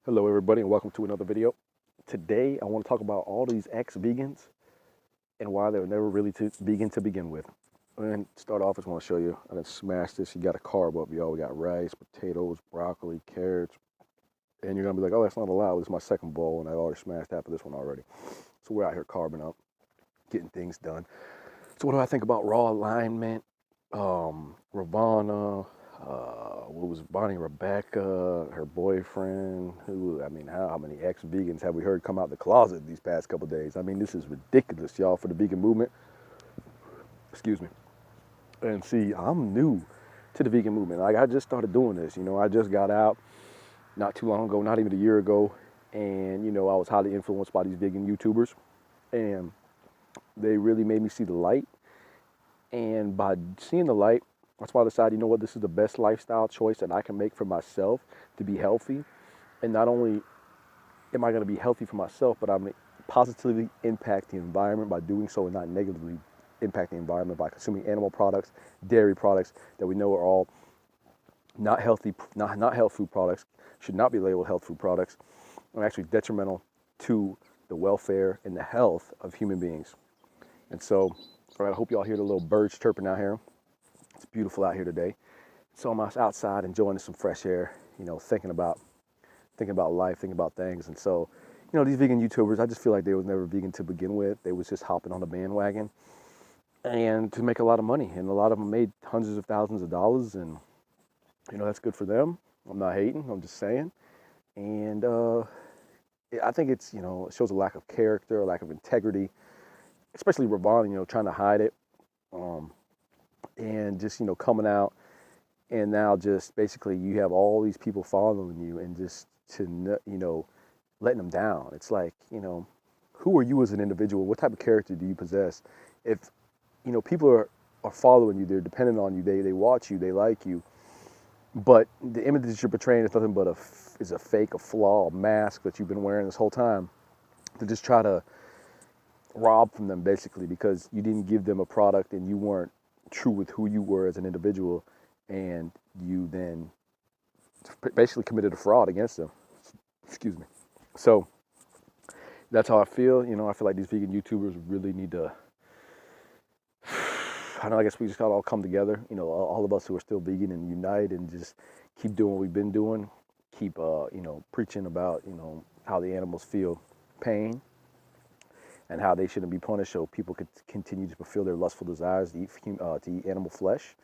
Hello everybody and welcome to another video. Today I want to talk about all these ex-vegans and why they were never really vegan to begin with. And to start off, I just want to show you, I done smashed this. You got a carb up, y'all. We got rice, potatoes, broccoli, carrots. And you're going to be like, oh, that's not allowed. It's my second bowl and I already smashed half of this one already. So we're out here carbing up, getting things done. So what do I think about raw alignment? Ravana, what was Bonnie Rebecca, her boyfriend, how many ex-vegans have we heard come out the closet these past couple days? I mean, this is ridiculous, y'all, for the vegan movement. Excuse me. And see, I'm new to the vegan movement. Like, I just started doing this, I just got out not too long ago, not even a year ago. And, I was highly influenced by these vegan YouTubers. And they really made me see the light. And by seeing the light, that's why I decided, this is the best lifestyle choice that I can make for myself to be healthy. And not only am I going to be healthy for myself, but I'm positively impact the environment by doing so and not negatively impact the environment by consuming animal products, dairy products that we know are all not healthy, not health food products, should not be labeled health food products, and actually detrimental to the welfare and the health of human beings. And so, I hope y'all hear the little birds chirping out here. It's beautiful out here today. So I'm outside enjoying some fresh air, thinking about life, thinking about things. And so, these vegan YouTubers, I just feel like they was never vegan to begin with. They was just hopping on the bandwagon and to make a lot of money. And a lot of them made hundreds of thousands of dollars. And, that's good for them. I'm not hating, I'm just saying. And I think it's, it shows a lack of character, a lack of integrity, especially Ravana, trying to hide it. And just, coming out, and now just basically you have all these people following you and just to, letting them down. It's like, who are you as an individual? What type of character do you possess? If, people are following you, they're dependent on you, they watch you, they like you, but the image that you're portraying is nothing but a fake, a flaw, a mask that you've been wearing this whole time to just try to rob from them, basically, because you didn't give them a product and you weren't true with who you were as an individual, and you then basically committed a fraud against them. Excuse me. So that's how I feel. I feel like these vegan YouTubers really need to, I guess we just gotta all come together, all of us who are still vegan, and unite and just keep doing what we've been doing, keep preaching about how the animals feel pain and how they shouldn't be punished, so people could continue to fulfill their lustful desires to eat animal flesh,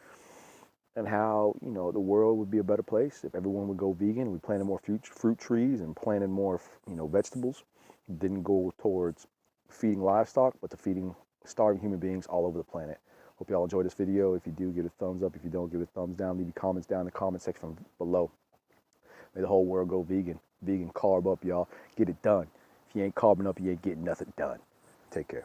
and how the world would be a better place if everyone would go vegan. We planted more fruit trees and planted more vegetables. Didn't go towards feeding livestock, but to feeding starving human beings all over the planet. Hope y'all enjoyed this video. If you do, give it a thumbs up. If you don't, give it a thumbs down. Leave your comments down in the comment section below. May the whole world go vegan. Vegan, carb up, y'all. Get it done. If you ain't carbing up, you ain't getting nothing done. Take care.